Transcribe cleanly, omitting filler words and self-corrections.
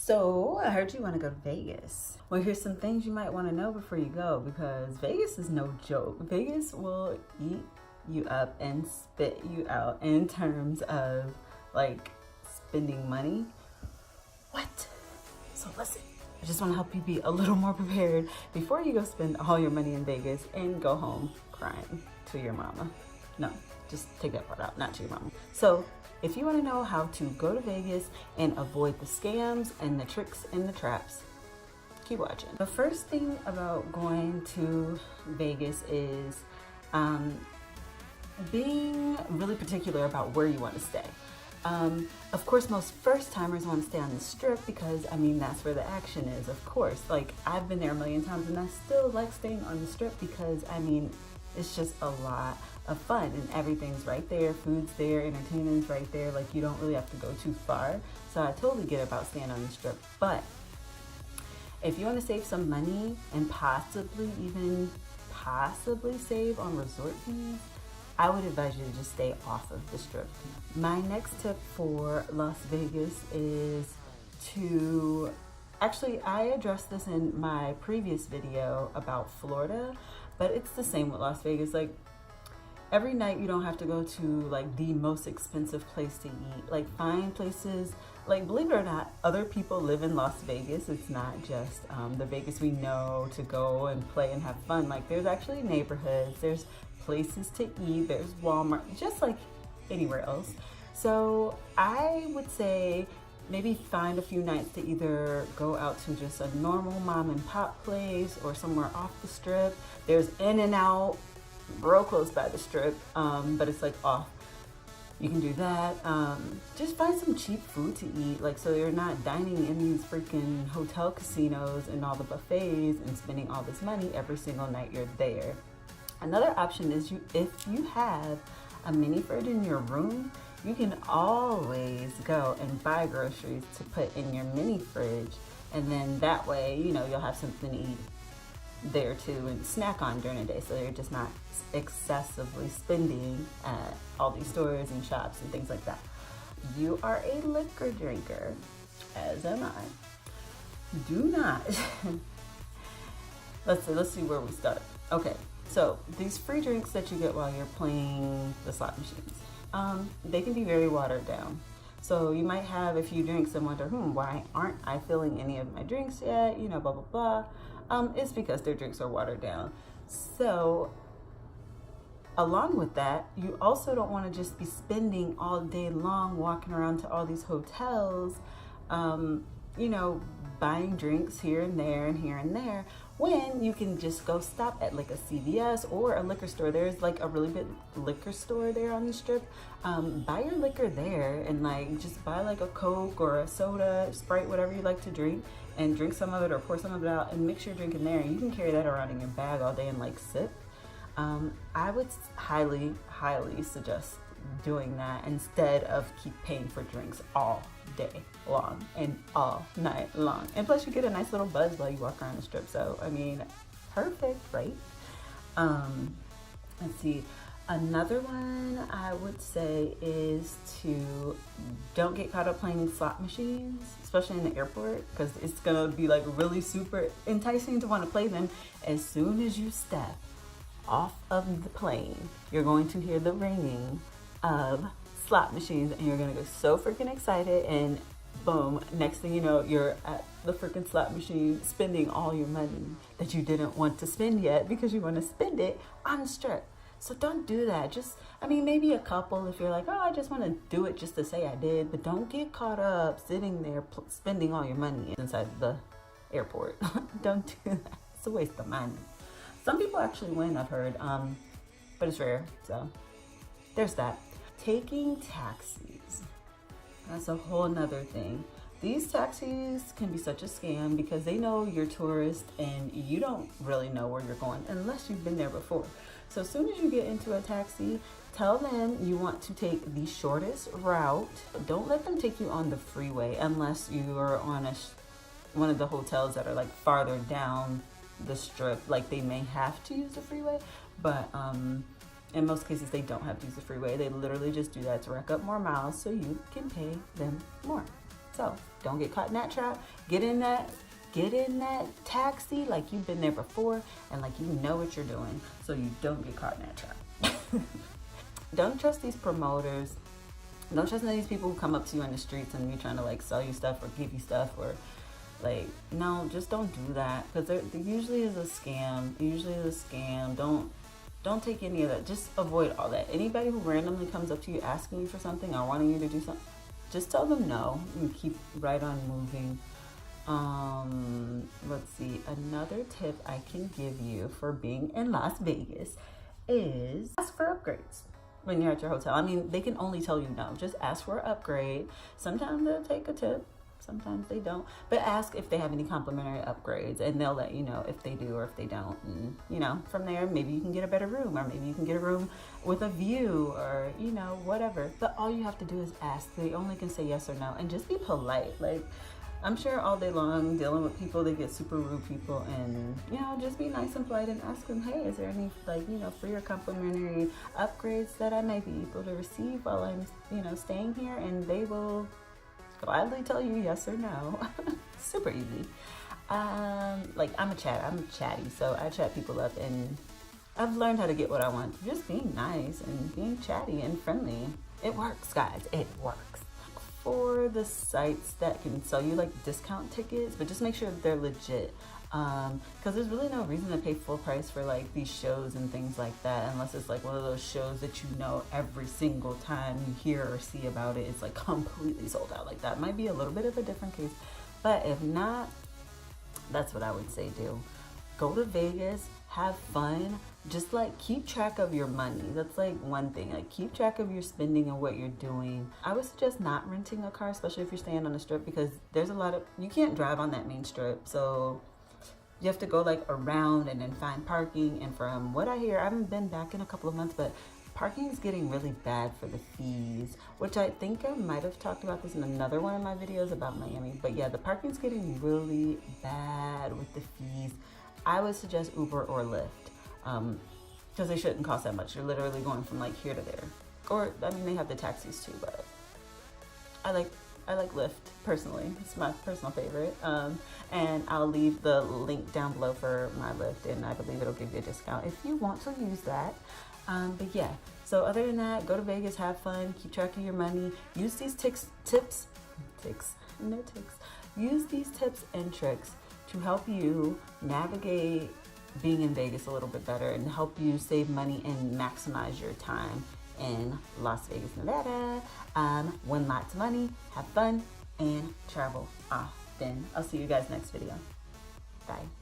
So, I heard you want to go to Vegas. Well, here's some things you might want to know before you go because Vegas is no joke. Vegas will eat you up and spit you out in terms of like spending money. What? So, listen, I just want to help you be a little more prepared before you go spend all your money in Vegas and go home crying to your mama. No, just take that part out, not to your mama. So, if you want to know how to go to Vegas and avoid the scams and the tricks and the traps, keep watching. The first thing about going to Vegas is being really particular about where you want to stay. Of course, most first timers want to stay on the Strip because, I mean, that's where the action is, of course. Like, I've been there a million times and I still like staying on the Strip because, I mean, it's just a lot of fun and everything's right there. Food's there, entertainment's right there. Like, you don't really have to go too far. So I totally get about staying on the Strip. But if you want to save some money and possibly save on resort fees, I would advise you to just stay off of the Strip. My next tip for Las Vegas is to, actually, I addressed this in my previous video about Florida, but it's the same with Las Vegas. Like, every night you don't have to go to like the most expensive place to eat. Like, find places, like, believe it or not, other people live in Las Vegas. It's not just the Vegas we know to go and play and have fun. Like, there's actually neighborhoods, there's places to eat, there's Walmart, just like anywhere else. So I would say maybe find a few nights to either go out to just a normal mom and pop place or somewhere off the Strip. There's In-N-Out real close by the Strip, but it's like off. You can do that. Just find some cheap food to eat, like, so you're not dining in these freaking hotel casinos and all the buffets and spending all this money every single night you're there. Another option is if you have a mini fridge in your room, you can always go and buy groceries to put in your mini fridge, and then that way, you know, you'll have something to eat there too and snack on during the day, so you're just not excessively spending at all these stores and shops and things like that. You are a liquor drinker, as am I. Do not. Let's see where we start. Okay, so these free drinks that you get while you're playing the slot machines, they can be very watered down. So you might have a few drinks and wonder, why aren't I filling any of my drinks yet? You know, blah, blah, blah. It's because their drinks are watered down. So along with that, you also don't want to just be spending all day long walking around to all these hotels, you know, buying drinks here and there and here and there, when you can just go stop at like a CVS or a liquor store. There's like a really big liquor store there on the Strip. Buy your liquor there and like just buy like a Coke or a soda, Sprite, whatever you like to drink, and drink some of it or pour some of it out and mix your drink in there. You can carry that around in your bag all day and like sip. I would highly suggest doing that instead of keep paying for drinks all day long and all night long. And plus you get a nice little buzz while you walk around the Strip. So, I mean, perfect, right? Let's see. Another one I would say is to don't get caught up playing slot machines, especially in the airport, because it's gonna be like really super enticing to want to play them. As soon as you step off of the plane, you're going to hear the ringing of slot machines and you're gonna get so freaking excited, and boom, next thing you know, you're at the freaking slot machine spending all your money that you didn't want to spend yet because you want to spend it on the Strip. So don't do that. Just, I mean, maybe a couple if you're like, oh, I just want to do it just to say I did, but don't get caught up sitting there spending all your money inside the airport. Don't do that. It's a waste of money. Some people actually win, I've heard, but it's rare, so there's that. Taking taxis, that's a whole nother thing. These taxis can be such a scam because they know you're a tourist and you don't really know where you're going unless you've been there before. So as soon as you get into a taxi, tell them you want to take the shortest route. Don't let them take you on the freeway unless you are on one of the hotels that are like farther down the Strip. Like, they may have to use the freeway, but in most cases they don't have to use the freeway. They literally just do that to rack up more miles so you can pay them more. yourself. Don't get caught in that trap. Get in that taxi like you've been there before and like you know what you're doing, so you don't get caught in that trap. Don't trust these promoters. Don't trust none of these people who come up to you in the streets and you're trying to like sell you stuff or give you stuff, or like, no, just don't do that, because there usually is a scam. Don't take any of that. Just avoid all that. Anybody who randomly comes up to you asking you for something or wanting you to do something, just tell them no and keep right on moving. Let's see. Another tip I can give you for being in Las Vegas is ask for upgrades when you're at your hotel. I mean, they can only tell you no. Just ask for an upgrade. Sometimes they'll take a tip. Sometimes they don't. But ask if they have any complimentary upgrades, and they'll let you know if they do or if they don't. And, you know, from there, maybe you can get a better room, or maybe you can get a room with a view, or, you know, whatever. But all you have to do is ask. They only can say yes or no, and just be polite. Like, I'm sure all day long dealing with people, they get super rude people, and, you know, just be nice and polite and ask them, hey, is there any, like, you know, free or complimentary upgrades that I may be able to receive while I'm, you know, staying here? And they will gladly tell you yes or no. Super easy. Like, I'm chatty, so I chat people up, and I've learned how to get what I want. Just being nice and being chatty and friendly. It works, guys. It works. For the sites that can sell you like discount tickets, but just make sure that they're legit, because there's really no reason to pay full price for like these shows and things like that, unless it's like one of those shows that, you know, every single time you hear or see about it, it's like completely sold out. Like, that might be a little bit of a different case, but if not, that's what I would say do. Go to Vegas, have fun, just like keep track of your money. That's like one thing, like keep track of your spending and what you're doing. I would suggest not renting a car, especially if you're staying on the strip, because there's a lot of, you can't drive on that main strip, so you have to go like around and then find parking. And from what I hear, I haven't been back in a couple of months, but parking is getting really bad for the fees, which I think I might have talked about this in another one of my videos about Miami. But yeah, the parking's getting really bad with the fees. I would suggest Uber or Lyft, because they shouldn't cost that much. You're literally going from like here to there. Or, I mean, they have the taxis too, but I like Lyft personally. It's my personal favorite. And I'll leave the link down below for my Lyft, and I believe it'll give you a discount if you want to use that. But yeah, so other than that, go to Vegas, have fun, keep track of your money, use these use these tips and tricks to help you navigate being in Vegas a little bit better, and help you save money and maximize your time in Las Vegas, Nevada. Win lots of money, have fun, and travel often. I'll see you guys next video. Bye.